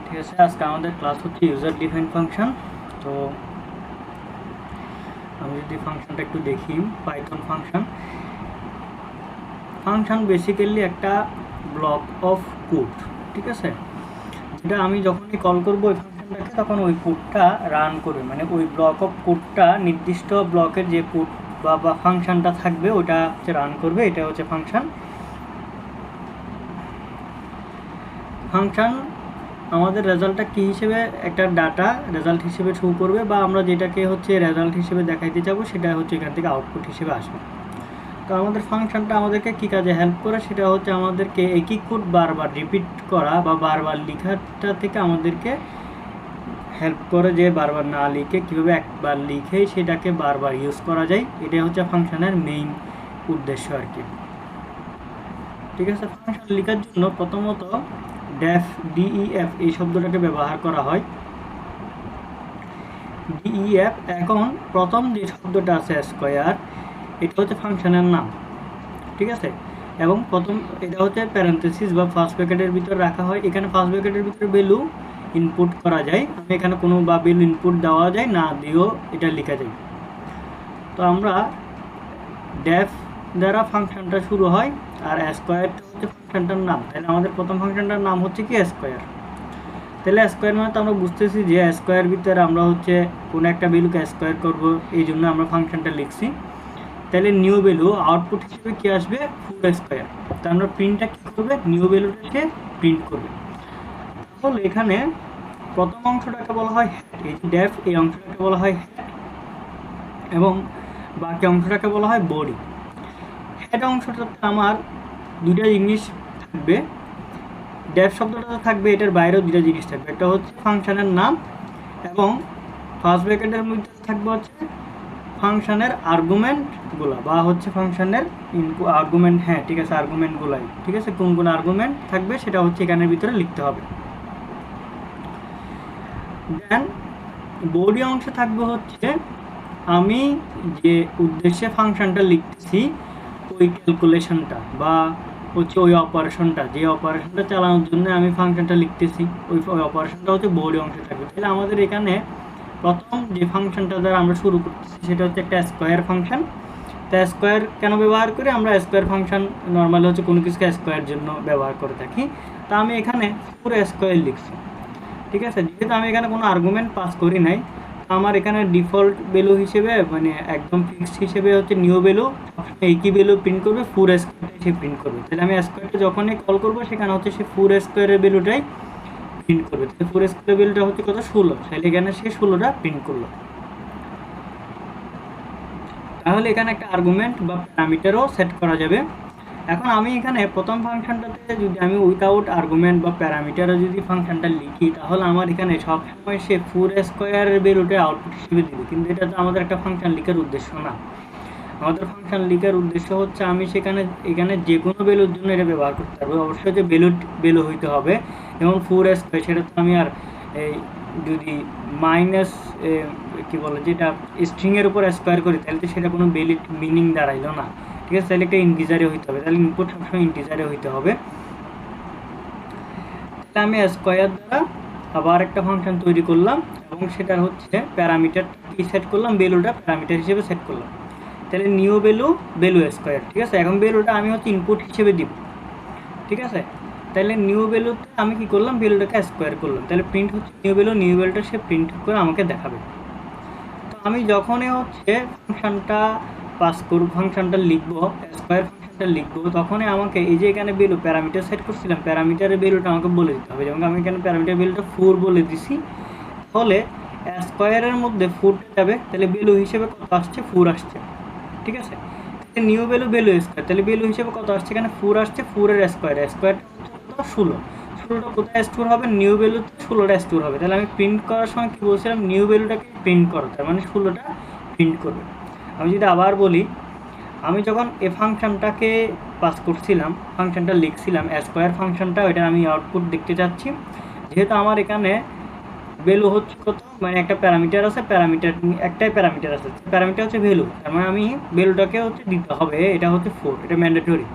ঠিক আছে, আজকে আমাদের ক্লাস হচ্ছে ইউজার ডিফাইন ফাংশন। তো আমি যদি ফাংশনটা একটু দেখি, পাইথন ফাংশন বেসিক্যালি একটা ব্লক অফ কোড। ঠিক আছে, যেটা আমি যখনই কল করবো ওই ফাংশনটাকে, তখন ওই কোডটা রান করবে, মানে ওই ব্লক অফ কোডটা নির্দিষ্ট ব্লকের যে কোড বা ফাংশনটা থাকবে ওটা হচ্ছে রান করবে। এটা হচ্ছে ফাংশন আমাদের রেজাল্টটা কী হিসেবে একটা ডাটা রেজাল্ট হিসেবে শো করবে, বা আমরা যেটাকে হচ্ছে রেজাল্ট হিসেবে দেখাইতে যাবো সেটা হচ্ছে এখান থেকে আউটপুট হিসেবে আসবে। তো আমাদের ফাংশনটা আমাদেরকে কী কাজে হেল্প করে, সেটা হচ্ছে আমাদেরকে একই কোড বারবার রিপিট করা বা বারবার লেখাটা থেকে আমাদেরকে হেল্প করে, যে বারবার না লিখে কীভাবে একবার লিখে সেটাকে বারবার ইউজ করা যায়। এটাই হচ্ছে ফাংশনের মেইন উদ্দেশ্য আর কি। ঠিক আছে, ফাংশন লেখার জন্য প্রথমত ডিইএফ এই শব্দটাকে ব্যবহার করা হয়। ডিইএফ, এখন প্রথম যে শব্দটা আছে স্কয়ার, এটা হচ্ছে ফাংশনের নাম। ঠিক আছে, এবং প্রথম এটা হচ্ছে প্যারেনথেসিস বা ফার্স্ট ব্র্যাকেটের ভিতরে রাখা হয়। এখানে ফার্স্ট ব্র্যাকেটের ভিতরে ভ্যালু ইনপুট করা যায়, আমি এখানে কোনো বা ভ্যালু ইনপুট দেওয়া যায়, না দিয়েও এটা লেখা যায়। তো আমরা ডেফ দ্বারা ফাংশনটা শুরু হয়, আর স্কয়ারটা হচ্ছে ফাংশনটার নাম। তাহলে আমাদের প্রথম ফাংশনটার নাম হচ্ছে কি স্কয়ার। তাহলে স্কোয়ার মানে তো আমরা বুঝতেছি যে স্কোয়ার ভিতরে আমরা হচ্ছে কোনো একটা ভ্যালুকে স্কোয়ার করব, এই জন্য আমরা ফাংশনটা লিখছি। তাহলে নিউ ভ্যালু আউটপুট হিসেবে কি আসবে, 4 স্কোয়ার। তো আমরা প্রিন্টটা কী করবে, নিউ ভ্যালুটাকে প্রিন্ট করবে। তাহলে এখানে প্রথম অংশটাকে বলা হয় এই ডেফ, এই অংশটাকে বলা হয় হেড, এবং বাকি অংশটাকে বলা হয় বডি। হেড অংশটাতে আমার দুইটা জিনিস থাকবে, ডেফ শব্দটা থাকবে, এটার বাইরেও দুটো জিনিস থাকবে। একটা হচ্ছে ফাংশনের নাম, এবং ফার্স্ট ব্র্যাকেটের মধ্যে থাকবে হচ্ছে ফাংশনের আর্গুমেন্টগুলো, বা হচ্ছে ফাংশনের আর্গুমেন্ট। হ্যাঁ ঠিক আছে, আর্গুমেন্টগুলাই। ঠিক আছে, কোন কোন আর্গুমেন্ট থাকবে সেটা হচ্ছে এখানের ভিতরে লিখতে হবে। দেন বডি অংশ থাকবে হচ্ছে আমি যে উদ্দেশ্যে ফাংশনটা লিখতেছি ওই ক্যালকুলেশনটা, বা হচ্ছে ওই অপারেশনটা, যে অপারেশনটা চালানোর জন্য আমি ফাংশনটা লিখতেছি, ওই অপারেশনটা হচ্ছে বডি অংশে থাকবে। তাহলে আমাদের এখানে প্রথম যে ফাংশনটা দ্বারা আমরা শুরু করতেছি সেটা হচ্ছে একটা স্কোয়ার ফাংশন। তা স্কোয়ার কেন ব্যবহার করি আমরা, স্কোয়ার ফাংশন নর্মালি হচ্ছে কোনো কিছুকে স্কোয়ার জন্য ব্যবহার করে থাকি। তা আমি এখানে পুরো স্কোয়ার লিখছি। ঠিক আছে, যেহেতু আমি এখানে কোনো আর্গুমেন্ট পাস করি নাই, আমার এখানে ডিফল্ট ভ্যালু হিসেবে, মানে একদম ফিক্সড হিসেবে হচ্ছে নিউ ভ্যালু একই ভ্যালু প্রিন্ট করবে, 4 স্কোয়ারটাই সে প্রিন্ট করবে। তাহলে আমি স্কোয়ারটা যখনই কল করবো সেখানে হচ্ছে সে 4 স্কোয়ারের ভ্যালুটাই প্রিন্ট করবে। তাহলে 4 স্কোয়ারের ভ্যালুটা হচ্ছে কত, 16। তাহলে এখানে সে 16টা প্রিন্ট করলো। তাহলে এখানে একটা আর্গুমেন্ট বা প্যারামিটারও সেট করা যাবে। এখন আমি এখানে প্রথম ফাংশনটাতে যদি আমি উইথাউট আর্গুমেন্ট বা প্যারামিটারও যদি ফাংশনটা লিখি, তাহলে আমার এখানে সবসময় সে 4 স্কোয়ারের ভ্যালুটা আউটপুট হিসেবে দিবে, কিন্তু এটা তো আমাদের একটা ফাংশন লিখার উদ্দেশ্য না। আমাদের ফাংশন লিখার উদ্দেশ্য হচ্ছে আমি এখানে যে কোনো ভ্যালুর জন্য এটা ব্যবহার করতে পারবো। অবশ্যই যে ভ্যালু হইতে হবে, যেমন 4 স্কোয়ার, সেটা তো আমি আর এই যদি মাইনাস কী বলে যেটা স্ট্রিংয়ের উপর স্কোয়ার করি, তাহলে তো সেটা কোনো ভ্যালিড মিনিং দাঁড়াইলো না। ঠিক আছে, তাহলে একটা ইন্টিজারে হইতে হবে, তাহলে ইনপুট সবসময় ইন্টিজারে হইতে হবে। তাহলে আমি স্কোয়ার দ্বারা আবার একটা ফাংশন তৈরি করলাম, এবং সেটা হচ্ছে প্যারামিটার কি সেট করলাম, ভ্যালুটা প্যারামিটার হিসেবে সেট করলাম। তাহলে নিউ ভ্যালু স্কোয়ার। ঠিক আছে, এখন ভ্যালুটা আমি হচ্ছে ইনপুট হিসেবে দিব। ঠিক আছে, তাহলে নিউ ভ্যালুতে আমি কি করলাম, ভ্যালুটাকে স্কোয়ার করলাম। তাহলে প্রিন্ট হচ্ছে নিউ ভ্যালুটা সে প্রিন্ট করে আমাকে দেখাবে। তো আমি যখনই হচ্ছে ফাংশনটা পাস করব, ফাংশনটা লিখবো, স্কোয়ার ফাংশনটা লিখবো, তখনই আমাকে এই যে এখানে ভ্যালু প্যারামিটার সেট করছিলাম, প্যারামিটারের ভ্যালুটা আমাকে বলে দিতে হবে। যেমন আমি এখানে প্যারামিটার ভ্যালুটা 4 বলে দিছি, তাহলে স্কোয়ারের মধ্যে 4 যাবে, তাহলে ভ্যালু হিসেবে কত আসছে, 4 আসছে। ঠিক আছে, নিউ ভ্যালু স্কোয়ার, তাহলে ভ্যালু হিসেবে কত আসছে, এখানে 4 আসছে, 4-এর স্কোয়ারটা হচ্ছে 16। 16টা কোথায় স্টোর হবে, নিউ ভ্যালুতে 16টা স্টোর হবে। তাহলে আমি প্রিন্ট করার সময় কি বলছিলাম, নিউ ভ্যালুটাকে প্রিন্ট করো, তার মানে 16টা প্রিন্ট করবে। আমি যদি আবার বলি, আমি যখন এই ফাংশনটাকে পাস করছিলাম, ফাংশনটা লিখছিলাম স্কোয়ার ফাংশনটা, ওইটা আমি আউটপুট দেখতে চাচ্ছি। যেহেতু আমার এখানে ভ্যালু হচ্ছে কত, মানে একটা প্যারামিটার আছে, একটাই প্যারামিটার আছে, প্যারামিটার হচ্ছে ভ্যালু, তার মানে আমি ভ্যালুটাকে হচ্ছে দিতে হবে, এটা হচ্ছে 4, এটা ম্যান্ডেটরি।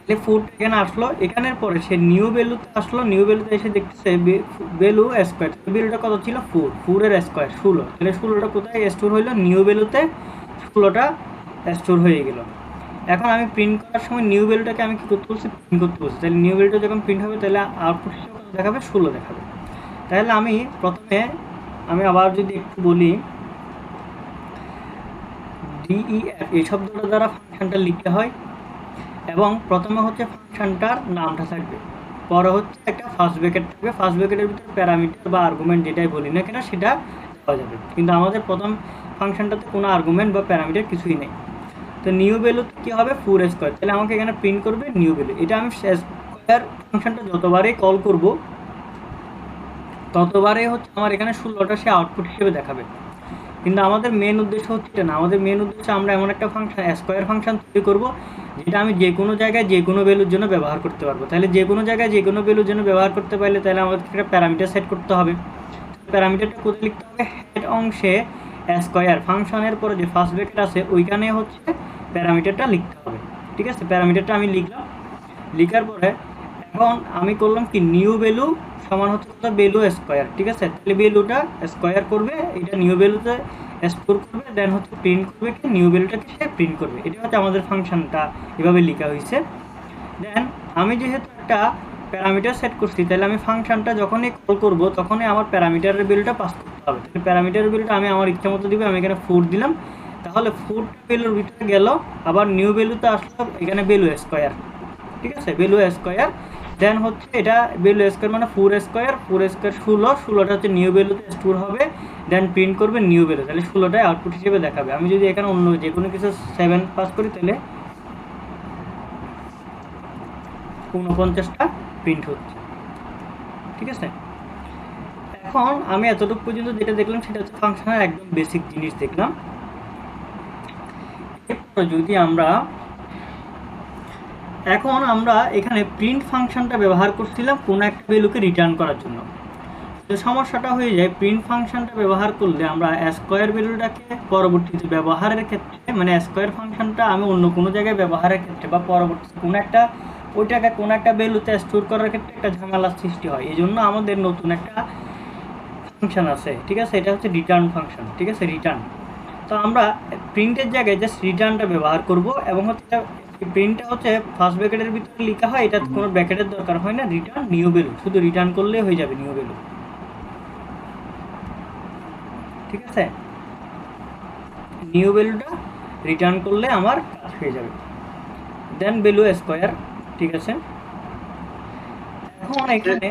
তাহলে ফুট এখানে আসলো, এখানের পরে সে নিউ ভ্যালুতে আসলো, নিউ ভ্যালুতে এসে দেখতেছে ভ্যালু স্কোয়ার, ভ্যালুটা কত ছিল 4, 4 এর স্কোয়ার 16, তাহলে 16টা কোথায় স্টোর হইলো, নিউ ভ্যালুতে 16টা স্টোর হয়ে গেল। এখন আমি প্রিন্ট করার সময় নিউ ভ্যালুটাকে আমি কি করতে বলছি, প্রিন্ট করতে বলছি। তাহলে নিউ ভ্যালুটা যখন প্রিন্ট হবে তাহলে আউটপুট হিসেবে কত দেখাবে, 16 দেখাবে। তাহলে আমি প্রথমে আমি আবার যদি একটু বলি, ডিইএফ এই শব্দটা দ্বারা ফাংশনটা লিখতে হয়, এবং প্রথমে হচ্ছে ফাংশনটার নামটা থাকবে, পরে হচ্ছে একটা ফার্স্ট ব্র্যাকেট থাকবে, ফার্স্ট ব্র্যাকেটের ভিতরে প্যারামিটার বা আর্গুমেন্ট যেটাই বলি না কেন সেটা দেওয়া যাবে। কিন্তু আমাদের প্রথম ফাংশনটাতে কোনো আর্গুমেন্ট বা প্যারামিটার কিছুই নেই। তো নিউ ভ্যালু কী হবে, 4 স্কোয়ার, তাহলে আমাকে এখানে প্রিন্ট করবে নিউ ভ্যালু। এটা আমি স্কোয়ার ফাংশনটা যতবারই কল করব ততবারই হচ্ছে আমার এখানে 16টা সে আউটপুট হিসেবে দেখাবে। কিন্তু আমাদের মেন উদ্দেশ্য হচ্ছে এটা না, আমাদের মেন উদ্দেশ্য আমরা এমন একটা ফাংশন স্কোয়ার ফাংশন তৈরি করব যেটা আমি যে কোনো জায়গায় যে কোনো ভ্যালুর জন্য ব্যবহার করতে পারবো। তাহলে যে কোনো জায়গায় যে কোনো ভ্যালুর জন্য ব্যবহার করতে পারলে তাহলে আমাদের একটা প্যারামিটার সেট করতে হবে। প্যারামিটারটা কোথায় লিখতে হবে, হেড অংশে স্কোয়ার ফাংশনের পরে যে ফার্স্ট ব্র্যাকেট আছে ওইখানে হচ্ছে প্যারামিটারটা লিখতে হবে। ঠিক আছে, প্যারামিটারটা আমি লিখলাম, লিখার পরে এখন আমি করলাম কি, নিউ ভ্যালু সমান হচ্ছে কত, ভ্যালু স্কোয়ার। ঠিক আছে, তাহলে ভ্যালুটা স্কোয়ার করবে, এটা নিউ ভ্যালুতে স্টোর করবে, দেন হচ্ছে প্রিন্ট করবে কি, নিউ ভ্যালুটাকে সে প্রিন্ট করবে। এটা হচ্ছে আমাদের ফাংশনটা এভাবে লেখা হয়েছে। দেন আমি যেহেতু একটা প্যারামিটার সেট করছি, তাহলে আমি ফাংশনটা যখনই কল করব তখনই আমার প্যারামিটারের ভ্যালুটা পাস করতে হবে। তাহলে প্যারামিটারের ভ্যালুটা আমি আমার ইচ্ছা মতো দিব, আমি এখানে 4 দিলাম, তাহলে 4 ভ্যালুর ভিতরে গেল, আবার নিউ ভ্যালুতে আসলো এখানে ভ্যালু স্কোয়ার। ঠিক আছে, ভ্যালু স্কোয়ার, দেন হচ্ছে এটা ভ্যালু স্কোয়ার মানে 4 স্কোয়ার, 4 স্কোয়ার 16, 16টা হচ্ছে নিউ ভ্যালুতে স্টোর হবে, দেন প্রিন্ট করবে নিউ ভ্যালু, তাহলে 16টাই আউটপুট হিসেবে দেখাবে। আমি যদি এখানে অন্য যে কোনো কিছু 7 পাস করি তাহলে 49টা প্রিন্ট হচ্ছে। ঠিক আছে, এখন আমি এতটুকু পর্যন্ত যেটা দেখলাম সেটা হচ্ছে ফাংশনের একদম বেসিক জিনিস দেখলাম। এরপর যদি এখন আমরা এখানে প্রিন্ট ফাংশনটা ব্যবহার করছিলাম কোনো একটা ভ্যালুকে রিটার্ন করার জন্য। তো সমস্যাটা হয়ে যায়, প্রিন্ট ফাংশনটা ব্যবহার করলে আমরা স্কোয়ার ভ্যালুটাকে পরবর্তীতে ব্যবহারের ক্ষেত্রে, মানে স্কোয়ার ফাংশনটা আমি অন্য কোনো জায়গায় ব্যবহারের ক্ষেত্রে বা পরবর্তীতে কোনো একটা ওইটাকে কোনো একটা ভ্যালুতে স্টোর করার ক্ষেত্রে একটা ঝামেলার সৃষ্টি হয়। এই জন্য আমাদের নতুন একটা ফাংশন আছে। ঠিক আছে, এটা হচ্ছে রিটার্ন ফাংশন। ঠিক আছে, রিটার্ন। তো আমরা প্রিন্টের জায়গায় জাস্ট রিটার্নটা ব্যবহার করব, এবং হচ্ছে প্রিন্টটা হচ্ছে ফার্স্ট ব্র্যাকেটের ভিতরে লেখা হয়, এটা কোনো ব্র্যাকেটের দরকার হয় না, রিটার্ন নিউ ভ্যালু, শুধু রিটার্ন করলেই হয়ে যাবে নিউ ভ্যালু। ঠিক আছে, নিউ ভ্যালুটা রিটার্ন করলে আমার কাজ হয়ে যাবে, দেন ভ্যালু স্কোয়ার। ঠিক আছে, এখন এখানে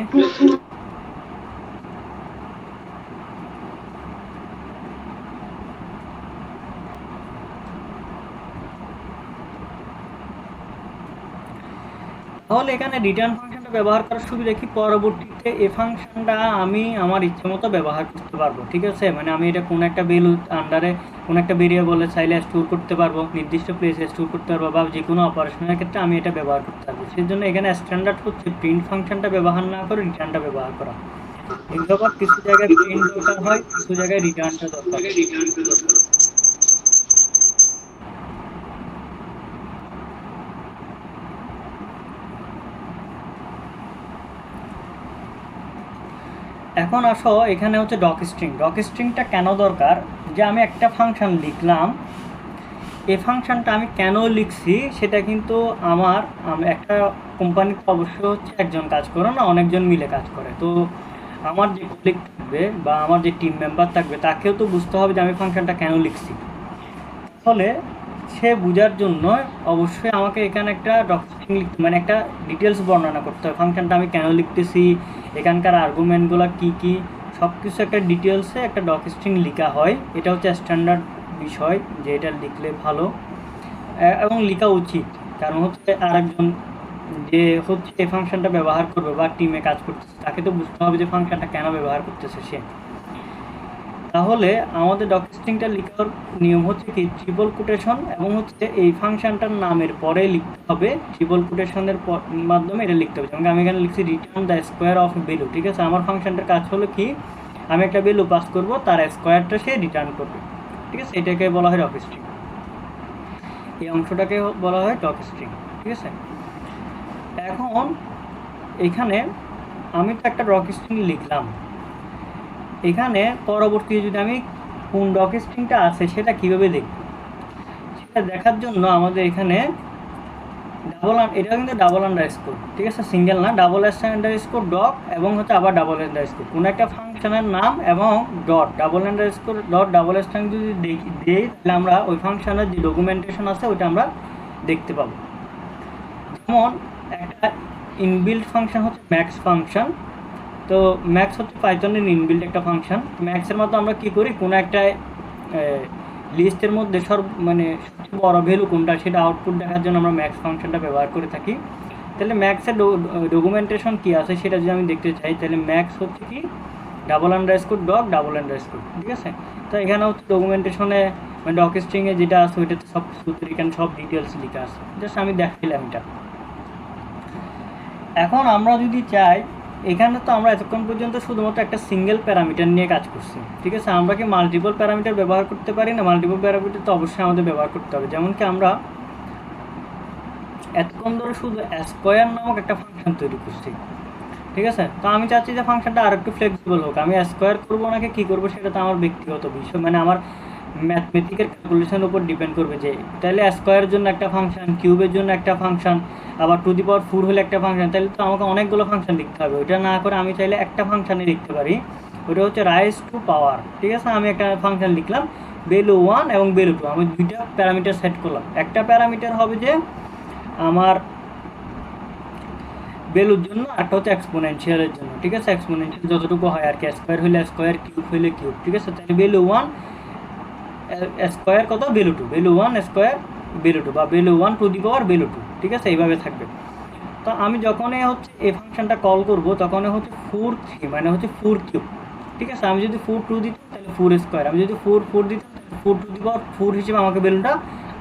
তাহলে এখানে রিটার্ন ফাংশনটা ব্যবহার করার সুবিধা কি, পরবর্তীতে এই ফাংশনটা আমি আমার ইচ্ছে মতো ব্যবহার করতে পারবো। ঠিক আছে, মানে আমি এটা কোনো একটা ভ্যালু আন্ডারে কোনো একটা ভেরিয়েবলে চাইলে স্টোর করতে পারবো, নির্দিষ্ট প্লেসে স্টোর করতে পারবো, বা যে কোনো অপারেশনের ক্ষেত্রে আমি এটা ব্যবহার করতে পারবো। সেই জন্য এখানে স্ট্যান্ডার্ড হচ্ছে প্রিন্ট ফাংশনটা ব্যবহার না করে রিটার্নটা ব্যবহার করা। কিন্তু আবার কিছু জায়গায় প্রিন্ট দরকার হয়, কিছু জায়গায় রিটার্নটা দরকার। এখন আসো এখানে হচ্ছে ডক স্ট্রিং। ডক স্ট্রিংটা কেন দরকার, যে আমি একটা ফাংশন লিখলাম, এই ফাংশনটা আমি কেন লিখছি সেটা কিন্তু আমার একটা কোম্পানিতে অবশ্যই হচ্ছে একজন কাজ করে না, অনেকজন মিলে কাজ করে। তো আমার যে কলিগ থাকবে বা আমার যে টিম মেম্বার থাকবে তাকেও তো বুঝতে হবে যে আমি ফাংশনটা কেন লিখছি। ফলে সে বোঝার জন্য অবশ্যই আমাকে এখানে একটা ডকুমেন্ট লিখতে, মানে একটা ডিটেলস বর্ণনা করতে হবে ফাংশনটা আমি কেন লিখতেছি, এখানকার আর্গুমেন্টগুলো কী কী, সব কিছু একটা ডিটেলসে একটা ডক স্ট্রিং লেখা হয়। এটা হচ্ছে স্ট্যান্ডার্ড বিষয় যে এটা লিখলে ভালো এবং লেখা উচিত। কারণ হচ্ছে আরেকজন যে হচ্ছে এই ফাংশনটা ব্যবহার করবে বা টিমে কাজ করতেছে তাকে তো বুঝতে হবে যে ফাংশনটা কেন ব্যবহার করতেছে সে। তাহলে আমাদের ডক স্ট্রিংটা লেখার নিয়ম হচ্ছে কি, ট্রিপল কোটেশন, এবং হচ্ছে এই ফাংশনটার নামের পরে লিখতে হবে ট্রিপল কোটেশনের মাধ্যমে এটা লিখতে হবে। যেমন আমি এখানে লিখছি return the square of value. ঠিক আছে, আমার ফাংশনটার কাজ হলো কি, আমি একটা ভ্যালু পাস করব, তার স্কোয়ারটা সে রিটার্ন করবে। ঠিক আছে, এটাকে বলা হয় ডক স্ট্রিং, এই অংশটাকে বলা হয় ডক স্ট্রিং। ঠিক আছে, এখন এখানে আমি তো একটা ডক স্ট্রিং লিখলাম, এখানে পরবর্তী যদি আমি কোন ডক স্ট্রিংটা আছে সেটা কিভাবে দেখব, সেটা দেখার জন্য আমাদের এখানে এটা কিন্তু ডাবল আন্ডারস্কোর, ঠিক আছে, সিঙ্গেল না, ডাবল আন্ডারস্কোর ডট এবং হচ্ছে আবার ডাবল আন্ডারস্কোর কোনো একটা ফাংশনের নাম এবং dot double underscore dot double stand যদি দিই তাহলে আমরা ওই ফাংশনের যে ডকুমেন্টেশন আছে ওইটা আমরা দেখতে পাবো। যেমন একটা ইনবিল্ড ফাংশন হচ্ছে ম্যাক্স ফাংশন। তো ম্যাক্স হচ্ছে পাইথনের ইনবিল্ড একটা ফাংশন। ম্যাক্সের মতো আমরা কি করি, কোনো একটা লিস্টের মধ্যে সবচেয়ে বড় ভ্যালু কোনটা সেটা আউটপুট দেখার জন্য আমরা ম্যাক্স ফাংশনটা ব্যবহার করে থাকি। তাহলে ম্যাক্সের ডকুমেন্টেশন কি আছে সেটা যদি আমি দেখতে চাই তাহলে ম্যাক্স হচ্ছে কি double underscore doc double underscore, ঠিক আছে। তো এখানে হচ্ছে ডকুমেন্টেশনে ডক স্ট্রিংয়ে যেটা আছে ওইটাতে সব কিছু এখানে সব ডিটেলস লেখা আছে, জাস্ট আমি দেখাইলাম এটা। এখন আমরা যদি চাই, এখানে তো আমরা এতক্ষণ পর্যন্ত শুধুমাত্র একটা সিঙ্গেল প্যারামিটার নিয়ে কাজ করছি, ঠিক আছে। আমরা কি মাল্টিপল প্যারামিটার ব্যবহার করতে পারি না? মাল্টিপল প্যারামিটার তো অবশ্যই আমাদের ব্যবহার করতে হবে। যেমন কি আমরা এতক্ষণ ধরে শুধু স্কোয়ার নামক একটা ফাংশন তৈরি করছি, ঠিক আছে। তো আমি চাচ্ছি যে ফাংশনটা আর একটু ফ্লেক্সিবল হোক। আমি স্কোয়ার করবো নাকি কী করবো সেটা তো আমার ব্যক্তিগত বিষয়, আমার ম্যাথমেটিক্যাল ক্যালকুলেশনের উপর ডিপেন্ড করবে। যে তাহলে স্কোয়ারের জন্য একটা ফাংশন, কিউবের জন্য একটা ফাংশন, আবার টু দি পাওয়ার 4 হলে একটা ফাংশন, তাহলে তো আমাকে অনেকগুলো ফাংশন লিখতে হবে। ওইটা না করে আমি চাইলে একটা ফাংশানে লিখতে পারি, ওটা হচ্ছে রাইজ টু পাওয়ার, ঠিক আছে। আমি একটা ফাংশন লিখলাম ভ্যালু 1 এবং ভ্যালু 2, আমি দুইটা প্যারামিটার সেট করলাম। একটা প্যারামিটার হবে যে আমার ভ্যালুর জন্য, একটা হচ্ছে এক্সপোনেনশিয়ালের জন্য, ঠিক আছে। এক্সপোনেনশিয়াল যতটুকু হয় আর কি, স্কোয়ার হলে স্কোয়ার, কিউব হলে কিউব, ঠিক আছে। তাহলে ভ্যালু 1 স্কোয়ার কত, ভ্যালু 2, ভ্যালু 1 স্কোয়ার ভ্যালু 2, বা value 1 two the power value 2, ঠিক আছে, এইভাবে থাকবে। তো আমি যখনই হচ্ছে এই ফাংশনটা কল করব তখন হচ্ছে 4 3 হচ্ছে 4 কিউব, ঠিক আছে। আমি যদি 4 2 দিতাম তাহলে 4 স্কোয়ার, আমি যদি 4 4 দিতাম তাহলে 4 টু দি পাওয়ার 4 হিসেবে আমাকে ভ্যালুটা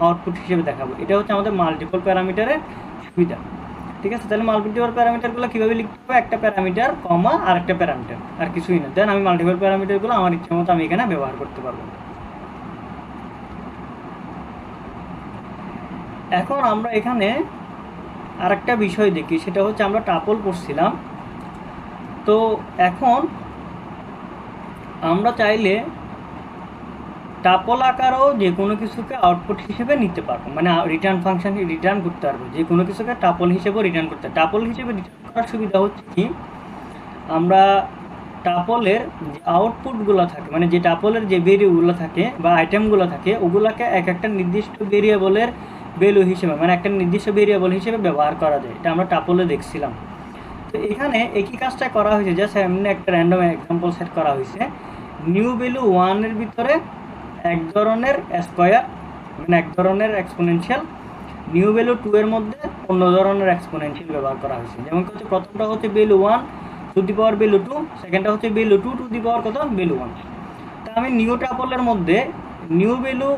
আউটপুট হিসেবে দেখাবো। এটা হচ্ছে আমাদের মাল্টিপল প্যারামিটারের সুবিধা, ঠিক আছে। তাহলে মাল্টিপল প্যারামিটারগুলো কীভাবে লিখতে হবে, একটা প্যারামিটার কমা আর একটা প্যারামিটার, আর কিছুই না। দেন আমি মাল্টিপল প্যারামিটারগুলো আমার ইচ্ছা মতো আমি এখানে ব্যবহার করতে পারবো। এখন আমরা এখানে আরেকটা বিষয় দেখি, সেটা হচ্ছে আমরা টাপল পড়ছিলাম। তো এখন আমরা চাইলে টাপল আকারেও যে কোনো কিছুকে আউটপুট হিসেবে নিতে পারবো, রিটার্ন ফাংশন রিটার্ন করতে পারবো, যে কোনো কিছুকে টাপল হিসেবেও রিটার্ন করতে। টাপল হিসেবে রিটার্ন করার সুবিধা হচ্ছে কি, আমরা টাপলের যে আউটপুটগুলো থাকে, যে টাপলের যে ভ্যালুগুলো থাকে বা আইটেমগুলো থাকে ওগুলোকে এক একটা নির্দিষ্ট ভেরিয়েবলের ভ্যালু হিসেবে, একটা নির্দিষ্ট ভেরিয়েবল হিসেবে ব্যবহার করা যায়। এটা আমরা টাপলে দেখছিলাম। তো এখানে একই কাজটা করা হয়েছে, জাস্ট এমনি একটা র্যান্ডম এক্সাম্পল সেট করা হয়েছে। নিউ ভ্যালু 1 এর ভিতরে এক ধরনের স্কোয়ার, এক ধরনের এক্সপোনেনশিয়াল, নিউ ভ্যালু 2 এর মধ্যে অন্য ধরনের এক্সপোনেনশিয়াল ব্যবহার করা হয়েছে। যেমন হচ্ছে প্রথমটা হচ্ছে value 1 two the power value 2, সেকেন্ডটা হচ্ছে ভ্যালু 2 টু দি পাওয়ার কত, ভ্যালু 1। তা আমি নিউ টাপলের মধ্যে নিউ ভ্যালু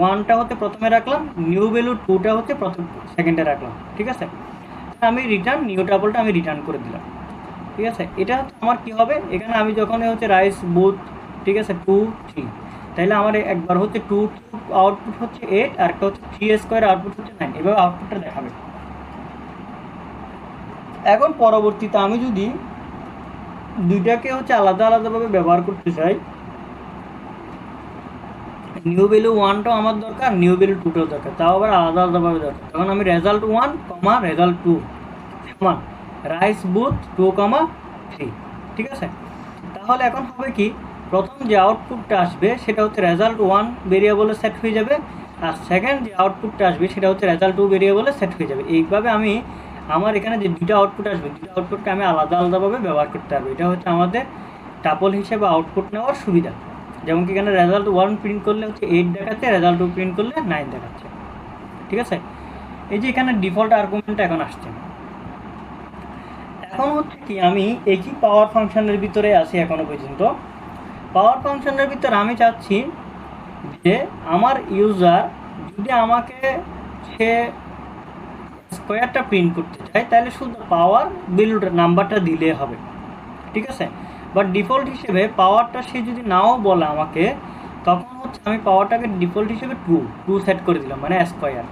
1টা হচ্ছে প্রথমে রাখলাম, নিউ ভ্যালু 2টা হচ্ছে সেকেন্ডে রাখলাম, ঠিক আছে। আমি রিটার্ন নিউ টাপলটা আমি রিটার্ন করে দিলাম, ঠিক আছে। এটা হচ্ছে আমার কি হবে, এখানে আমি যখন হচ্ছে রাইস বুথ, ঠিক আছে, 2 3, তাহলে আমার একবার হচ্ছে 2 কিউব আউটপুট হচ্ছে 8, আর একটা হচ্ছে 3 স্কোয়ার আউটপুট হচ্ছে 9, এভাবে আউটপুটটা দেখাবে। এখন পরবর্তীতে আমি যদি দুইটাকে হচ্ছে আলাদা আলাদাভাবে ব্যবহার করতে চাই, নিউ ভ্যালু 1টাও আমার দরকার, নিউ ভ্যালু 2টাও দরকার, তাও আবার আলাদা আলাদাভাবে দরকার। তখন আমি রেজাল্ট 1, রেজাল্ট 2 সমান রাইস বুথ 2, 3, ঠিক আছে। তাহলে এখন হবে কি, প্রথম যে আউটপুটটা আসবে সেটা হচ্ছে রেজাল্ট 1 ভেরিয়েবলে সেট হয়ে যাবে, আর সেকেন্ড যে আউটপুটটা আসবে সেটা হচ্ছে রেজাল্ট 2 ভেরিয়েবলে সেট হয়ে যাবে। এইভাবে আমি আমার এখানে যে দুটো আউটপুট আসবে, দুটো আউটপুটকে আমি আলাদা আলাদাভাবে ব্যবহার করতে পারবো। এটা হচ্ছে আমাদের টাপল হিসেবে আউটপুট নেওয়ার সুবিধা। যেমন কি এখানে রেজাল্ট 1 প্রিন্ট করলে হচ্ছে 8 দেখাচ্ছে, রেজাল্ট 2 প্রিন্ট করলে 9 দেখাচ্ছে, ঠিক আছে। এই যে এখানে ডিফল্ট আর্গুমেন্টটা এখন আসছে। এখন হচ্ছে কি, আমি একই পাওয়ার ফাংশনের ভিতরে আছি এখনো পর্যন্ত। পাওয়ার ফাংশনের ভিতরে আমি চাচ্ছি যে আমার ইউজার যদি আমাকে সে স্কোয়ারটা প্রিন্ট করতে চায় তাহলে শুধু পাওয়ার ভ্যালুটা নাম্বারটা দিলে হবে, ঠিক আছে। বাট ডিফল্ট হিসেবে পাওয়ারটা সে যদি নাও বলে আমাকে, তখন হচ্ছে আমি পাওয়ারটাকে ডিফল্ট হিসেবে 2 সেট করে দিলাম, স্কোয়ার।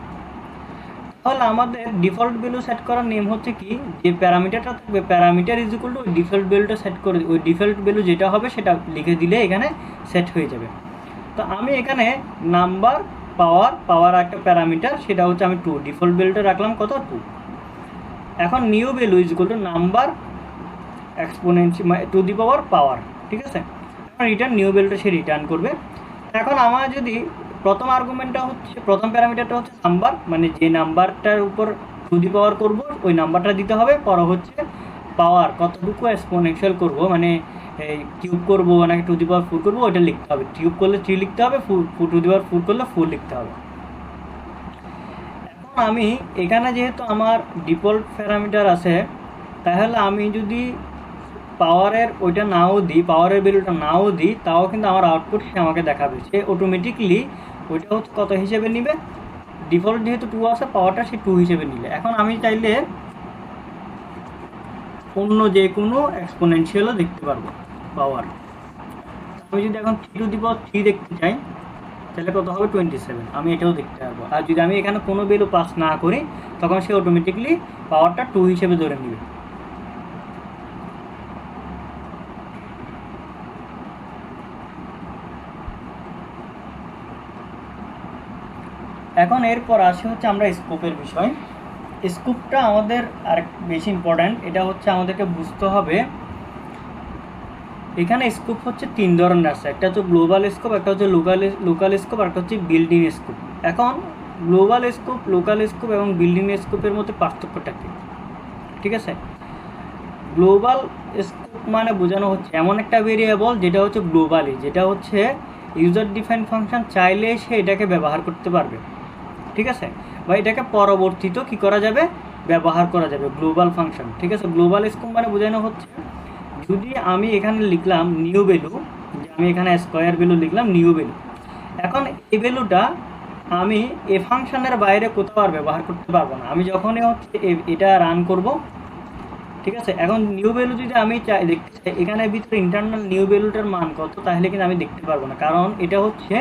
তাহলে আমাদের ডিফল্ট ভ্যালু সেট করার নিয়ম হচ্ছে কি, যে প্যারামিটারটা থাকবে প্যারামিটার ইজ ইকুয়াল টু ওই ডিফল্ট ভ্যালুটা সেট করে, ওই ডিফল্ট ভ্যালু যেটা হবে সেটা লিখে দিলে এখানে সেট হয়ে যাবে। তো আমি এখানে নাম্বার পাওয়ার একটা প্যারামিটার, সেটা হচ্ছে আমি 2, ডিফল্ট ভ্যালুটা রাখলাম কত 2। এখন new value is equal to number exponential to the power, ঠিক আছে। এখন রিটার্ন নিউ ভ্যালুটা সে রিটার্ন করবে। এখন আমার যদি প্রথম আর্গুমেন্টটা হচ্ছে, প্রথম প্যারামিটারটা হচ্ছে নাম্বার, মানে যে নাম্বারটার উপর টু দি পাওয়ার করবো ওই নাম্বারটা দিতে হবে। পর হচ্ছে পাওয়ার কতটুকু এক্সপোনেনশিয়াল করব, মানে এই কিউব করবো নাকি টু দি পাওয়ার 4 করবো ওইটা লিখতে হবে। কিউব করলে 3 লিখতে হবে, টু দি পাওয়ার 4 করলে 4 লিখতে হবে। এখন আমি এখানে যেহেতু আমার ডিফল্ট প্যারামিটার আছে, তাহলে আমি যদি পাওয়ারের ওইটা নাও দিই, পাওয়ারের ভ্যালুটা নাও দিই, তাও কিন্তু আমার আউটপুট সে আমাকে দেখাবে। সে অটোমেটিকলি ওইটা হচ্ছে কত হিসেবে নিবে, ডিফল্ট যেহেতু 2 আছে পাওয়ারটা সে 2 হিসেবে নিলে। এখন আমি চাইলে অন্য যে কোনো এক্সপোনেনশিয়ালও দেখতে পারবো পাওয়ার। আমি যদি এখন 3 টু দি পাওয়ার 3 দেখতে চাই তাহলে কত হবে 27, আমি এটাও দেখতে পারবো। আর যদি আমি এখানে কোনো ভ্যালু পাস না করি তখন সে অটোমেটিকলি পাওয়ারটা 2 হিসেবে ধরে নেবে। এখন এরপর আসে হচ্ছে আমরা স্কোপের বিষয়। স্কোপটা আমাদের আরেক বেশি ইম্পর্ট্যান্ট, এটা হচ্ছে আমাদেরকে বুঝতে হবে। এখানে স্কোপ হচ্ছে 3 ধরনের আছে, একটা হচ্ছে গ্লোবাল স্কোপ, একটা হচ্ছে লোকাল স্কোপ, আর একটা হচ্ছে বিল্ডিং স্কোপ। এখন গ্লোবাল স্কোপ, লোকাল স্কোপ এবং বিল্ডিং স্কোপের মধ্যে পার্থক্যটা কি, ঠিক আছে। গ্লোবাল স্কোপ মানে বোঝানো হচ্ছে এমন একটা ভেরিয়েবল যেটা হচ্ছে গ্লোবালি, যেটা হচ্ছে ইউজার ডিফাইন ফাংশন চাইলে সে এটাকে ব্যবহার করতে পারবে, ঠিক আছে, বা এটাকে পরবর্তীতেও কী করা যাবে, ব্যবহার করা যাবে, গ্লোবাল ফাংশন, ঠিক আছে। গ্লোবাল স্কোপ মানে বোঝানো হচ্ছে যদি আমি এখানে লিখলাম নিউ ভ্যালু, যে আমি এখানে স্কোয়ার ভ্যালু লিখলাম নিউ ভ্যালু, এখন এই ভ্যালুটা আমি এ ফাংশনের বাইরে কোথাও আর ব্যবহার করতে পারবো না। আমি যখনই হচ্ছে এটা রান করব, ঠিক আছে। এখন নিউ ভ্যালু যদি আমি চাই দেখতে চাই এখানে ভিতরে ইন্টারনাল নিউ ভ্যালুটার মান কত, তাহলে কিন্তু আমি দেখতে পারবো না, কারণ এটা হচ্ছে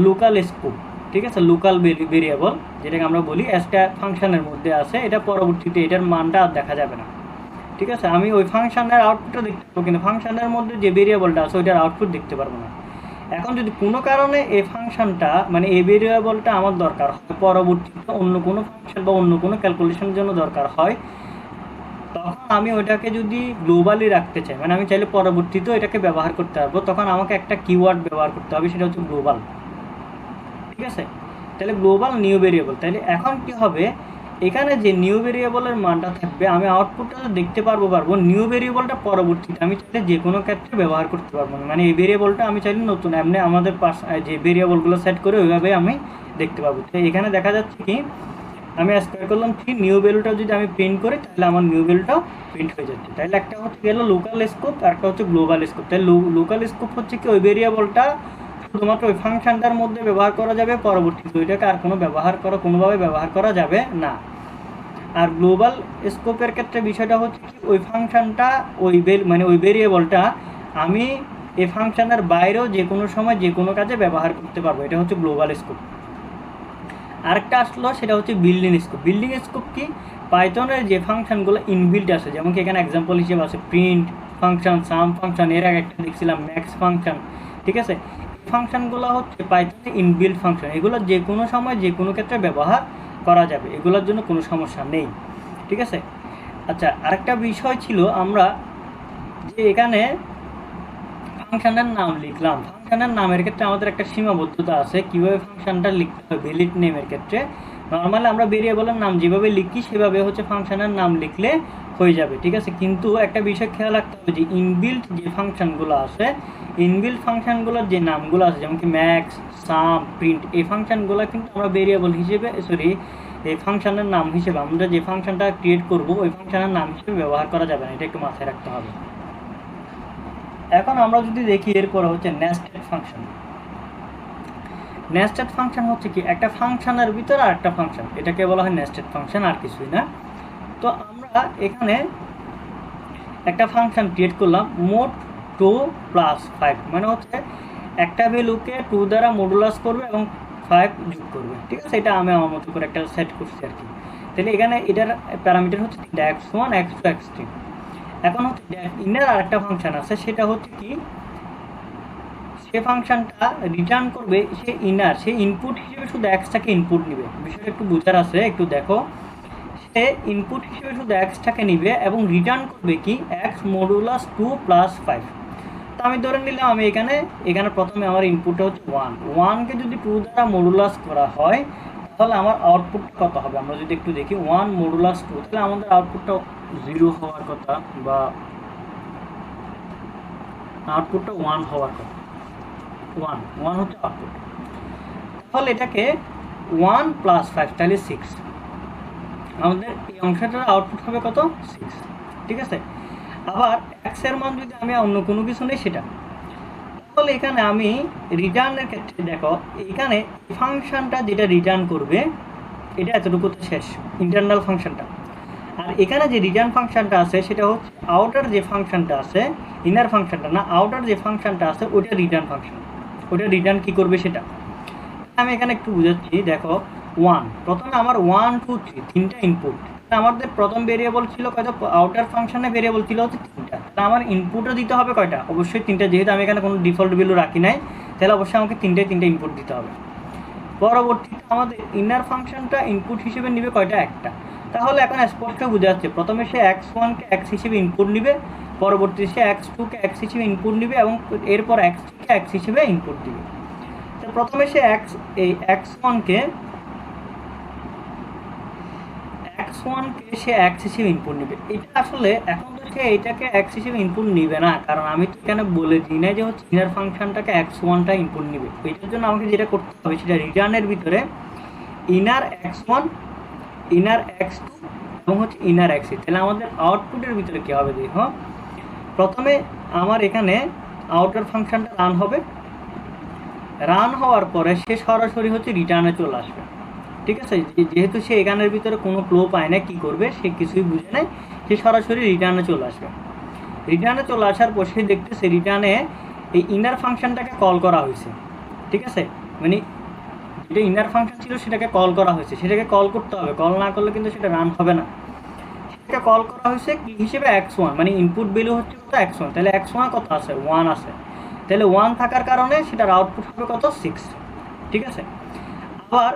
লোকাল স্কোপ, ঠিক আছে। লোকাল ভেরিয়েবল যেটাকে আমরা বলি একটা ফাংশনের মধ্যে আছে, এটা পরবর্তীতে এটার মানটা আর দেখা যাবে না, ঠিক আছে। আমি ওই ফাংশনের আউটপুটটা দেখতে পাবো, কিন্তু ফাংশনের মধ্যে যে ভেরিয়েবলটা আছে ওইটার আউটপুট দেখতে পারবো না। এখন যদি কোনো কারণে এই ফাংশনটা মানে এই ভেরিয়েবলটা আমার দরকার হয়, পরবর্তীতে অন্য কোনো ফাংশন বা অন্য কোনো ক্যালকুলেশনের জন্য দরকার হয়, তখন আমি ওইটাকে যদি গ্লোবালি রাখতে চাই, মানে আমি চাইলে পরবর্তীতেও এটাকে ব্যবহার করতে পারবো, তখন আমাকে একটা কিওয়ার্ড ব্যবহার করতে হবে, সেটা হচ্ছে গ্লোবাল, ঠিক আছে। তাহলে গ্লোবাল নিউ ভেরিয়েবল, তাহলে এখন কি হবে, এখানে যে নিউ ভেরিয়েবলের মানটা থাকবে আমি আউটপুটটা দেখতে পারবো, নিউ ভেরিয়েবলটা পরবর্তীতে আমি চাইলে যে কোনো ক্ষেত্রে ব্যবহার করতে পারবো না, মানে এই ভেরিয়েবলটা আমি চাইলে নতুন এমনি আমাদের যে ভেরিয়েবলগুলো সেট করে ওইভাবে আমি দেখতে পাবো। তো এখানে দেখা যাচ্ছে কি আমি স্কোয়ার করলাম 3, নিউ ভ্যালুটা যদি আমি প্রিন্ট করি তাহলে আমার নিউ ভ্যালুটাও প্রিন্ট হয়ে যাচ্ছে। তাহলে একটা হচ্ছে গেল লোকাল স্কোপ আর একটা হচ্ছে গ্লোবাল স্কোপ। তাহলে লোকাল স্কোপ হচ্ছে কি ওই ভেরিয়েবলটা শুধুমাত্র ওই ফাংশনটার মধ্যে ব্যবহার করা যাবে, পরবর্তীতে ওইটাকে আর কোনোভাবে ব্যবহার করা যাবে না। আর গ্লোবাল স্কোপের ক্ষেত্রে বিষয়টা হচ্ছে কি ওই ফাংশনটা মানে ওই ভেরিয়েবলটা আমি এই ফাংশনের বাইরেও যে কোনো সময় যে কোনো কাজে ব্যবহার করতে পারবো, এটা হচ্ছে গ্লোবাল স্কোপ। আরেকটা আসলো সেটা হচ্ছে বিল্ডিং স্কোপ। বিল্ডিং স্কোপ কি, পাইথনের যে ফাংশনগুলো ইনবিল্ট আছে, যেমন কি এখানে এক্সাম্পল হিসেবে আছে প্রিন্ট ফাংশন, সাম ফাংশন, এর আগে একটা দেখছিলাম ম্যাক্স ফাংশন, ঠিক আছে। এই ফাংশনগুলো হচ্ছে পাইথনে ইনবিল্ট ফাংশন, এগুলো যে কোনো সময় যে কোনো ক্ষেত্রে ব্যবহার করা যাবে, এগুলোর জন্য কোনো সমস্যা নেই, ঠিক আছে। আচ্ছা, আরেকটা বিষয় ছিল আমরা যে এখানে ফাংশনের নাম লিখলাম, ফাংশনের নামের ক্ষেত্রে আমাদের একটা সীমাবদ্ধতা আছে, কীভাবে ফাংশনটা লিখতে হবে ভ্যালিড নেমের ক্ষেত্রে। নর্মালি আমরা ভেরিয়েবলের নাম যেভাবে লিখি সেভাবে হচ্ছে ফাংশনের নাম লিখলে হয়ে যাবে, ঠিক আছে। কিন্তু একটা বিষয় খেয়াল রাখতে হবে যে ইনবিল্ট যে ফাংশনগুলো আছে, ইনবিল্ট ফাংশনগুলোর যে নামগুলো আছে যেমন কি ম্যাক্স, সাম, প্রিন্ট, এই ফাংশনগুলো কিন্তু আমরা ভেরিয়েবল হিসেবে এই ফাংশনের নাম হিসেবে আমরা যে ফাংশনটা ক্রিয়েট করব ওই ফাংশনের নাম হিসেবে ব্যবহার করা যাবে না, এটা একটু মাথায় রাখতে হবে। এখন আমরা যদি দেখি এরপর হচ্ছে নেস্টেড ফাংশন। নেস্টেড ফাংশন হচ্ছে কি একটা ফাংশনের ভিতরে আরেকটা ফাংশন, এটাকে বলা হয় নেস্টেড ফাংশন, আর কিছুই না। তো আমরা এখানে একটা ফাংশন ক্রিয়েট করলাম মোট 2 + 5, মানে হচ্ছে একটা ভ্যালুকে 2 দ্বারা মডুলাস করবে এবং 5 যোগ করবে, ঠিক আছে। এটা আমি আমার মতো করে একটা সেট করছি আর কি। তাহলে এখানে এটার প্যারামিটার হচ্ছে x1 x2 x3। এখন হচ্ছে ইনার আরেকটা ফাংশন আছে, সেটা হচ্ছে কি, সে ফাংশনটা রিটার্ন করবে, সে ইনার সে ইনপুট হিসেবে শুধু এক্সটাকে ইনপুট নিবে। বিষয়টা একটু বোঝার আছে, একটু দেখো। সে ইনপুট হিসেবে শুধু এক্সটাকে নিবে এবং রিটার্ন করবে কি এক্স মডুলাস 2 + 5। তো আমি ধরে নিলাম আমি এখানে এখানে প্রথমে আমার ইনপুটটা হচ্ছে 1, 1কে যদি 2 দ্বারা মডুলাস করা হয় তাহলে আমার আউটপুট কত হবে আমরা যদি একটু দেখি। 1 মডুলাস 2, তাহলে আমাদের আউটপুটটা 0 হওয়ার কথা, বা আউটপুটটা 1 হওয়ার কথা। 1 1 হচ্ছে আউটপুট। তাহলে এটাকে 1 + 5 তাহলে 6। আমাদের এই অংশটার আউটপুট হবে কত? 6, ঠিক আছে। আবার x এর মান যদি আমি অন্য কোনো কিছু নেই সেটা, তাহলে এখানে আমি রিটার্নের ক্ষেত্রে দেখো, এখানে ফাংশনটা যেটা রিটার্ন করবে এটা এতটুকুতে শেষ, ইন্টারনাল ফাংশনটা। আর এখানে যে রিটার্ন ফাংশনটা আছে সেটা হচ্ছে আউটার যে ফাংশনটা আছে, ইনার ফাংশনটা না, আউটার যে ফাংশনটা আছে ওইটা রিটার্ন ফাংশন। ওইটা রিটার্ন কি করবে সেটা আমি এখানে একটু বুঝাচ্ছি। দেখো 1, প্রথমে আমার 1 2 3 তিনটা ইনপুট। আমাদের প্রথম ভেরিয়েবল ছিল কয়টা? আউটার ফাংশনে ভেরিয়েবল ছিল হচ্ছে 3টা। তাহলে আমার ইনপুটও দিতে হবে কয়টা? অবশ্যই 3টা, যেহেতু আমি এখানে কোনো ডিফল্ট ভ্যালু রাখি নাই, তাহলে অবশ্যই আমাকে 3টে ইনপুট দিতে হবে। পরবর্তীতে আমাদের ইনার ফাংশনটা ইনপুট হিসেবে নেবে কয়টা? একটা। তাহলে এখন স্পষ্ট বোঝা যাচ্ছে, প্রথমে সে x1কে x হিসেবে ইনপুট নিবে, পরবর্তীতে সে x2কে x হিসেবে ইনপুট নিবে এবং এরপর x3কে x হিসেবে ইনপুট দিবে। তো প্রথমে সে এই x1কে সে x হিসেবে ইনপুট নেবে। এটা আসলে এখন তো সে এটাকে x হিসেবে ইনপুট নিবে না, কারণ আমি তো এখানে বলে দিই না যে হচ্ছে ইনার ফাংশনটাকে x1টা ইনপুট নিবে। এটার জন্য আমাকে যেটা করতে হবে সেটা রিটার্নের ভিতরে ইনার x1, ইনার x2 এবং হচ্ছে ইনার x3। তাহলে আমাদের আউটপুটের ভিতরে কী হবে দেখো, প্রথমে আমার এখানে আউটার ফাংশনটা রান হবে, রান হওয়ার পরে সে সরাসরি হচ্ছে রিটার্নে চলে আসবে, ঠিক আছে। যেহেতু সে এখানের ভিতরে কোনো ক্লো পায় না, কী করবে সে কিছুই বুঝে নেয়, সে সরাসরি রিটার্নে চলে আসবে। রিটার্নে চলে আসার পর সে দেখতেছে রিটার্নে এই ইনার ফাংশনটাকে কল করা হয়েছে, ঠিক আছে। মানে যেটা ইনার ফাংশন ছিল সেটাকে কল করা হয়েছে, সেটাকে কল করতে হবে, কল না করলে কিন্তু সেটা রান হবে না। সেটাকে কল করা হয়েছে কি হিসেবে? x1, মানে ইনপুট ভ্যালু হচ্ছে কত? x1। তাহলে x1 কত আছে? 1 আছে। তাহলে 1 থাকার কারণে সেটার আউটপুট হবে কত? 6, ঠিক আছে। আবার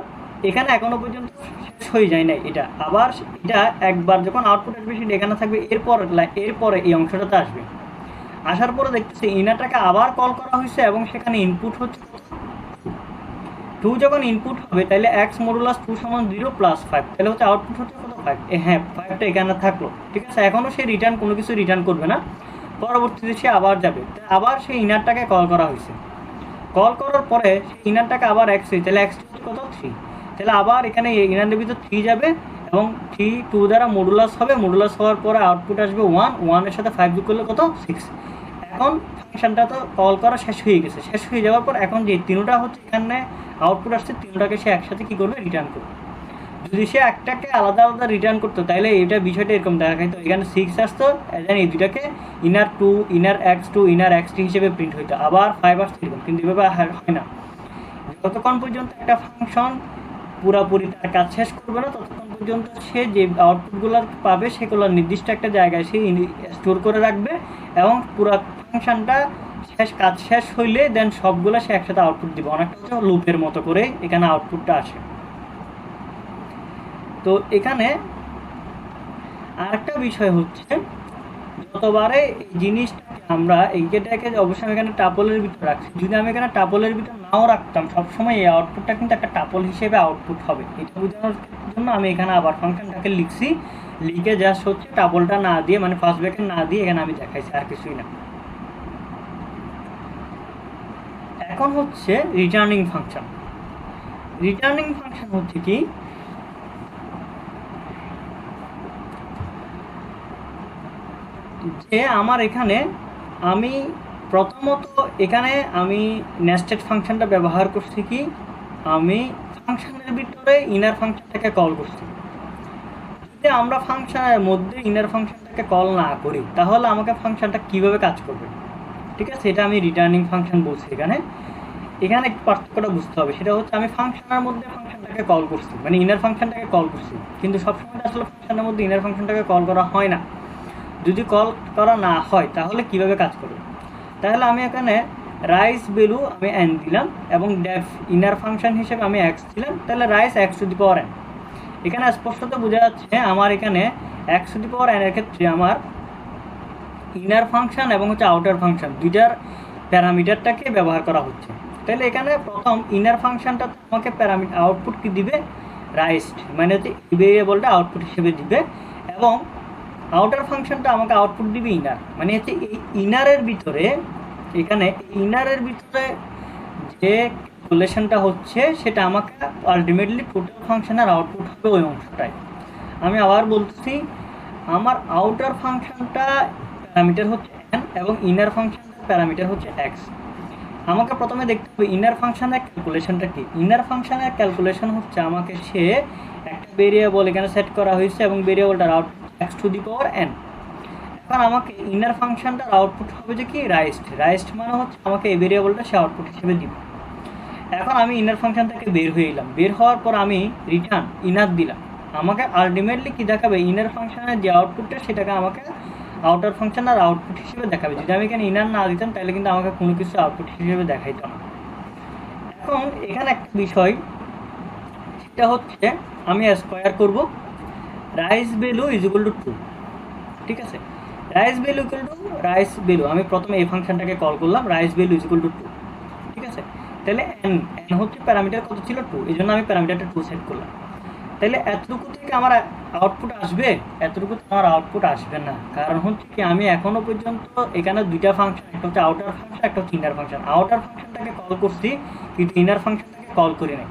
এখানে এখনো পর্যন্ত শেষ হয়ে যায় না এটা, আবার এটা একবার যখন আউটপুট আসবে সেটা এখানে থাকবে, এরপরে এই অংশটাতে আসবে। আসার পরে দেখতেছি ইনারটাকে আবার কল করা হয়েছে এবং সেখানে ইনপুট হচ্ছে 2। যখন ইনপুট হবে তাহলে x মডুলাস 2 সমান 0 + 5, তাহলে হচ্ছে আউটপুট হচ্ছে কত? 5। হ্যাঁ, 5টা এখানে থাকলো, ঠিক আছে। এখনও সে রিটার্ন কোনো কিছু রিটার্ন করবে না, পরবর্তীতে সে আবার যাবে, আবার সেই ইনারটাকে কল করা হয়েছে। কল করার পরে সেই ইনারটাকে আবার x, তাহলে x কত? 3। তাহলে আবার এখানে ইনারের ভিতর 3 যাবে এবং 3 2 দ্বারা মডুলাস হবে, মডুলাস হওয়ার পরে আউটপুট আসবে 1, 1 এর সাথে 5 যোগ করলে কত? 6। এখন ফাংশনটা তো কল করা শেষ হয়ে গেছে, শেষ হয়ে যাওয়ার পর এখন যে তিনটা হচ্ছে এখানে আউটপুট আসছে, তিনটাকে সে একসাথে কী করবে? রিটার্ন করবে। যদি সে একটাকে আলাদা আলাদা রিটার্ন করতো তাহলে এটা বিষয়টা এরকম দেখা যেত, এখানে 6 আসতো, দেন এই দুটাকে inner 2, inner x2, inner x3 হিসেবে প্রিন্ট হইতো, আবার 5 আসতো এরকম। কিন্তু এভাবে হয় না। যতক্ষণ পর্যন্ত একটা ফাংশন পুরোপুরি তার কাজ শেষ করবে না ততক্ষণ পর্যন্ত সে যে আউটপুটগুলো পাবে সেগুলো নির্দিষ্ট একটা জায়গায় সে স্টোর করে রাখবে এবং পুরো ফাংশনটা কাজ শেষ হইলে দেন সবগুলো সে একসাথে আউটপুট দিবে। অনেকটা হচ্ছে লুপের মতো করে এখানে আউটপুটটা আসে। তো এখানে আরেকটা বিষয় হচ্ছে, যতবারে এই জিনিসটাকে আমরা এইটাকে অবশ্যই আমি এখানে টাপলের ভিতরে রাখছি, যদি আমি এখানে টাপলের ভিতরে নাও রাখতাম সবসময় এই আউটপুটটা কিন্তু একটা টাপল হিসেবে আউটপুট হবে। এটা বোঝানোর জন্য আমি এখানে আবার ফাংশনটাকে লিখছি, লিখে জাস্ট হচ্ছে টাপলটা না দিয়ে, মানে ফার্স্ট ব্র্যাকেট না দিয়ে এখানে আমি দেখাইছি, আর কিছুই না। এখন হচ্ছে রিটার্নিং ফাংশন। রিটার্নিং ফাংশন হচ্ছে কি, যে আমার এখানে আমি প্রথমত এখানে আমি নেস্টেড ফাংশনটা ব্যবহার করছি কি, আমি ফাংশনের ভিতরে ইনার ফাংশনটাকে কল করছি। যদি আমরা ফাংশনের মধ্যে ইনার ফাংশনটাকে কল না করি তাহলে আমাকে ফাংশনটা কিভাবে কাজ করবে, ঠিক আছে। এটা আমি রিটার্নিং ফাংশন বলছি এখানে। এখানে একটু পার্থক্যটা বুঝতে হবে, সেটা হচ্ছে আমি ফাংশনের মধ্যে ফাংশনটাকে কল করছি, মানে ইনার ফাংশনটাকে কল করছি, কিন্তু সবসময় আসলে ফাংশনের মধ্যে ইনার ফাংশনটাকে কল করা হয় না। যদি কল করা না হয় তাহলে কিভাবে কাজ করবে? তাহলে আমি এখানে রাইস ভ্যালু আমি n দিলাম এবং ডেফ ইনার ফাংশন হিসেবে আমি x দিলাম, তাহলে রাইস x⁴n। এখানে স্পষ্টত বোঝা যাচ্ছে আমার এখানে x⁴n এর ক্ষেত্রে আমার ইনার ফাংশন এবং হচ্ছে আউটার ফাংশন দুইটার প্যারামিটারটাকে ব্যবহার করা হচ্ছে। তাহলে এখানে প্রথম ইনার ফাংশনটা আমাকে প্যারামিটার আউটপুট কি দিবে? রাইস্ট, মানে হচ্ছে ভেরিয়েবলটা আউটপুট হিসেবে দিবে, এবং আউটার ফাংশনটা আমাকে আউটপুট দিবে ইনার, মানে হচ্ছে এই ইনারের ভিতরে, এখানে ইনারের ভিতরে যে ক্যালকুলেশনটা হচ্ছে সেটা আমাকে আলটিমেটলি টোটাল ফাংশনের আউটপুট হবে ওই অংশটাই। আমি আবার বলছি, আমার আউটার ফাংশনটা প্যারামিটার হচ্ছে n এবং ইনার ফাংশনের প্যারামিটার হচ্ছে x। আমাকে প্রথমে দেখতে হবে ইনার ফাংশনের ক্যালকুলেশনটা কি। ইনার ফাংশনের ক্যালকুলেশন হচ্ছে আমাকে সে একটা ভেরিয়েবল এখানে সেট করা হয়েছে এবং ভেরিয়েবলটার আউটপুট x⁴n। এখন আমাকে ইনার ফাংশনটার আউটপুট হবে যে কি? রাইস্ট মানে হচ্ছে আমাকে এই ভেরিয়েবলটা সে আউটপুট হিসেবে দিবে। এখন আমি ইনার ফাংশন থেকে বের হয়ে এলাম, বের হওয়ার পর আমি রিটার্ন ইনার দিলাম, আমাকে আলটিমেটলি কি দেখাবে? ইনার ফাংশনের যে আউটপুটটা সেটাকে আমাকে আউটার ফাংশনের আউটপুট হিসেবে দেখাবে। যদি আমি এখানে ইনার না দিতাম তাহলে কিন্তু আমাকে কোনো কিছু আউটপুট হিসেবে দেখাইতো না। এখন এখানে একটা বিষয়, সেটা হচ্ছে আমি স্কোয়ার করব রাইস ভ্যালু = 2। ঠিক আছে, রাইস ভ্যালু রাইস ভ্যালু আমি প্রথমে এই ফাংশনটাকে কল করলাম, রাইস ভ্যালু = 2। ঠিক আছে, তাহলে n হচ্ছে প্যারামিটার কত ছিল? 2, এই জন্য আমি প্যারামিটারটা 2 সেট করলাম। তাহলে এতটুকু থেকে আমার আউটপুট আসবে? এতটুকু আমার আউটপুট আসবে না, কারণ হচ্ছে কি আমি এখনো পর্যন্ত এখানে দুইটা ফাংশন, একটা হচ্ছে আউটার ফাংশন, একটা হচ্ছে ইনার ফাংশন। আউটার ফাংশনটাকে কল করছি কিন্তু ইনার ফাংশনটাকে কল করি নাই।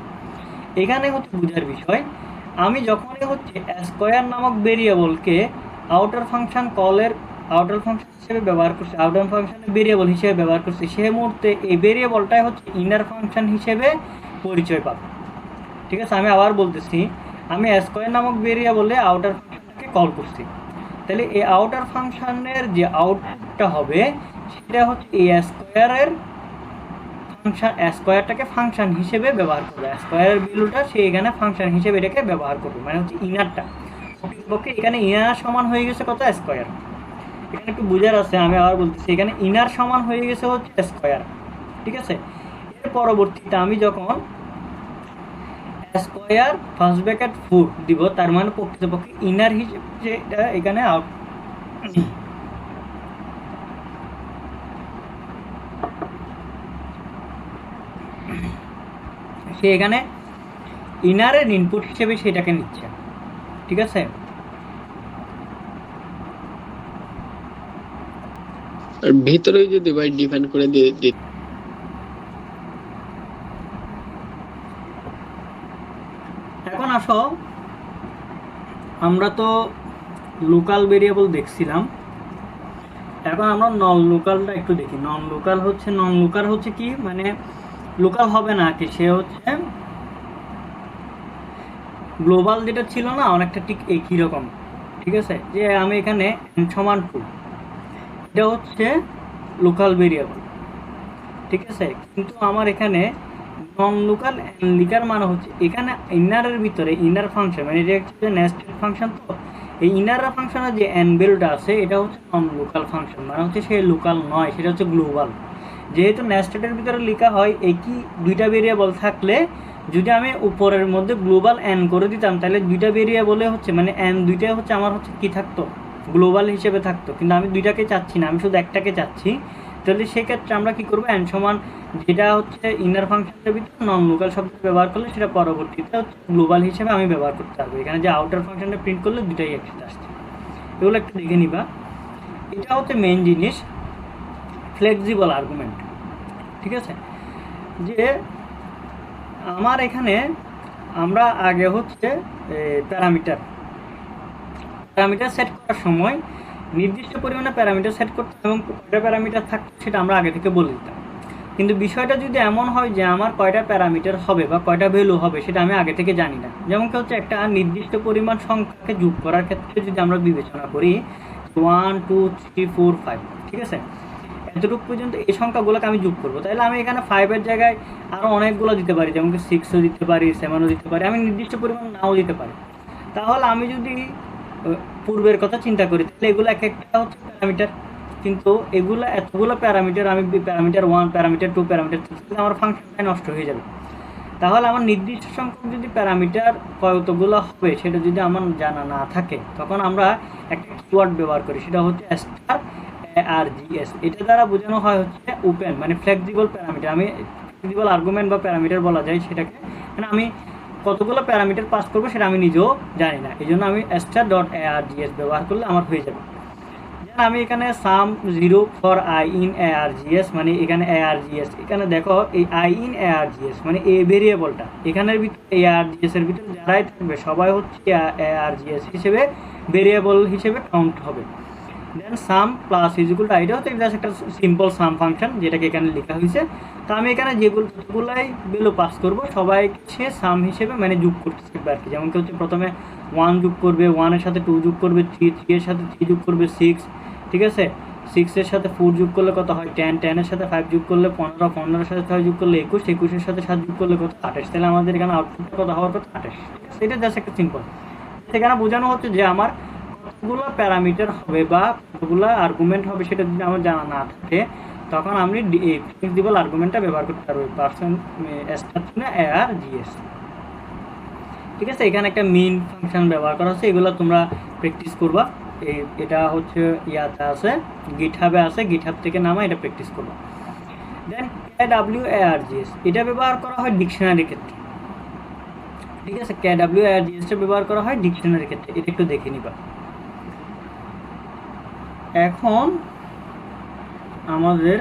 এখানে হচ্ছে বুঝার বিষয়, আমি যখনই হচ্ছে স্কোয়ার নামক ভেরিয়েবলকে আউটার ফাংশন কলের আউটার ফাংশন হিসেবে ব্যবহার করছি, আউটার ফাংশনের ভেরিয়েবল হিসেবে ব্যবহার করছি, সেই মুহূর্তে এই ভেরিয়েবলটাই হচ্ছে ইনার ফাংশন হিসেবে পরিচয় পাবে। ঠিক আছে, আমি আবার বলতেছি, আমি স্কোয়ার নামক ভেরিয়েবলে আউটার ফাংশনটাকে কল করছি, তাহলে এই আউটার ফাংশনের যে আউটপুটটা হবে সেটা হচ্ছে এই স্কোয়ারের ফাংশন, স্কোয়ারটাকে ফাংশন হিসেবে ব্যবহার করবে, স্কোয়ারের ভ্যালুটা সে এখানে ফাংশন হিসেবে এটাকে ব্যবহার করবে, মানে হচ্ছে ইনারটা। প্রকৃতপক্ষে এখানে ইনার সমান হয়ে গেছে কত? স্কোয়ার। এখানে একটু বুঝার আছে, আমি আবার বলতেছি, এখানে ইনার সমান হয়ে গেছে হচ্ছে স্কোয়ার। ঠিক আছে, এর পরবর্তীতে আমি যখন স্কোয়ার ফার্স্ট ব্র্যাকেট 4 দিব, তার মানে প্রকৃতপক্ষে ইনার হিসেবে এখানে আউট, সে এখানে ইনারের ইনপুট হিসেবে সেটাকে নিচ্ছে। ঠিক আছে, আর ভিতরে যদি ভাই ডিফাইন করে দিয়ে দিত। এখন আসো, আমরা তো লোকাল ভেরিয়েবল দেখছিলাম, এখন আমরা নন লোকালটা একটু দেখি। নন লোকাল হচ্ছে কি, মানে লোকাল হবে না কি, সে হচ্ছে গ্লোবাল যেটা ছিল না, অনেকটা ঠিক একই রকম। ঠিক আছে, যে আমি এখানে n=2, এটা হচ্ছে লোকাল ভেরিয়েবল। ঠিক আছে, কিন্তু আমার এখানে নন লোকাল লিখার মানে হচ্ছে এখানে ইনারের ভিতরে ইনার ফাংশন, মানে এটা হচ্ছে নেস্টেড ফাংশন, তো এই ইনার ফাংশনের যে n ভ্যালুটা আছে এটা হচ্ছে নন লোকাল ফাংশন, মানে হচ্ছে সে লোকাল নয়, সেটা হচ্ছে গ্লোবাল। যেহেতু নেস্টেডের ভিতরে লেখা হয় একই দুইটা ভেরিয়েবল থাকলে, যদি আমি উপরের মধ্যে গ্লোবাল n করে দিতাম তাহলে দুইটা ভেরিয়েবলে হচ্ছে মানে n দুইটা হচ্ছে আমার হচ্ছে কি থাকতো? গ্লোবাল হিসেবে থাকতো, কিন্তু আমি দুইটাকে চাচ্ছি না, আমি শুধু একটাকে চাচ্ছি। তাহলে সেক্ষেত্রে আমরা কি করবো? n সমান যেটা হচ্ছে ইনার ফাংশনের ভিতরে নন লোকাল শব্দ ব্যবহার করলে সেটা পরবর্তীতে হচ্ছে গ্লোবাল হিসেবে আমি ব্যবহার করতে পারবো। এখানে যে আউটার ফাংশনটা প্রিন্ট করলে দুটাই একসাথে আসছে, এগুলো একটু দেখে নিবা। এটা হচ্ছে মেইন জিনিস, ফ্লেক্সিবল আর্গুমেন্ট। ঠিক আছে, যে আমার এখানে আমরা আগে হচ্ছে প্যারামিটার সেট করার সময় নির্দিষ্ট পরিমাণে প্যারামিটার সেট করতাম এবং কয়টা প্যারামিটার থাকতো সেটা আমরা আগে থেকে বলে দিতাম। কিন্তু বিষয়টা যদি এমন হয় যে আমার কয়টা প্যারামিটার হবে বা কয়টা ভ্যালু হবে সেটা আমি আগে থেকে জানি না, যেমন কি হচ্ছে একটা নির্দিষ্ট পরিমাণ সংখ্যাকে যোগ করার ক্ষেত্রে যদি আমরা বিবেচনা করি 1 2 3 4 5, ঠিক আছে, এতটুকু পর্যন্ত এই সংখ্যাগুলোকে আমি যোগ করবো, তাহলে আমি এখানে 5 এর জায়গায় আরও অনেকগুলো দিতে পারি, যেমন কি 6ও দিতে পারি, 7ও দিতে পারি, আমি নির্দিষ্ট পরিমাণ নাও দিতে পারি। তাহলে আমি যদি পূর্বের কথা চিন্তা করি, তাহলে এগুলো এক একটা হচ্ছে প্যারামিটার, কিন্তু এগুলো এতগুলো প্যারামিটার, আমি প্যারামিটার 1, প্যারামিটার 2, প্যারামিটার 3, তাহলে আমার ফাংশনটা নষ্ট হয়ে যাবে। তাহলে আমার নির্দিষ্ট সংখ্যক যদি প্যারামিটার কতগুলো হবে সেটা যদি আমার জানা না থাকে, তখন আমরা একটা কিওয়ার্ড ব্যবহার করি, সেটা হচ্ছে স্টার ARGS। এটা দ্বারা বোঝানো হয় হচ্ছে ওপেন, মানে ফ্লেক্সিবল প্যারামিটার। আমি ফ্লেক্সিবল আর্গুমেন্ট বা প্যারামিটার বলা যায় সেটাকে, মানে আমি কতগুলো প্যারামিটার পাস করবো সেটা আমি নিজেও জানি না, এই জন্য আমি star.args ব্যবহার করলে আমার হয়ে যাবে। যেন আমি এখানে সাম 0 ফর আই ইন ARGS, মানে এখানে ARGS, এখানে দেখো এই আই ইন ARGS মানে এই ভেরিয়েবলটা এখানের ভিতরে ARGS এর ভিতরে যারাই থাকবে সবাই হচ্ছে ARGS হিসেবে ভেরিয়েবল হিসেবে কাউন্ট হবে। দেন সাম প্লাস ইকুয়াল টু, এটা হচ্ছে জাস্ট একটা সিম্পল সাম ফাংশন যেটাকে এখানে লেখা হয়েছে। তো আমি এখানে যেগুলাই ভ্যালু পাস করব সবাইকে সে সাম হিসেবে মানে যোগ করতে থাকবে আর কি। যেমন কি হচ্ছে প্রথমে 1 যোগ করবে, 1 এর সাথে 2 যোগ করবে, 3 এর সাথে 3 যোগ করবে 6, ঠিক আছে। 6 এর সাথে 4 যোগ করলে কত হয় 10, 10 এর সাথে 5 যোগ করলে 15, 15 এর সাথে 6 যোগ করলে 21, 21 এর সাথে 7 যোগ করলে কত 28। তাহলে আমাদের এখানে আউটপুটটা কত হওয়ার কথা 28। এটা জাস্ট একটা সিম্পল, সেখানে বোঝানো হচ্ছে যে আমার কতগুলো প্যারামিটার হবে বা কতগুলো আর্গুমেন্ট হবে সেটা যদি আমার জানা না থাকে, তখন আমি ফ্লেক্সিবল আর্গুমেন্টটা ব্যবহার করতে পারবো, পার্সেন্ট ARGS। ঠিক আছে, এখানে একটা মিন ফাংশন ব্যবহার করা হচ্ছে, এগুলো তোমরা প্র্যাকটিস করবা। এটা হচ্ছে ইয়াতে আছে, গিটহাবে আছে, গিটহাব থেকে নামা, এটা প্র্যাকটিস করবা। দেন KWARGS, এটা ব্যবহার করা হয় ডিকশনারির ক্ষেত্রে। ঠিক আছে, KWARGS টা ব্যবহার করা হয় ডিকশনারির ক্ষেত্রে, এটা একটু দেখে নিবা। এখন আমাদের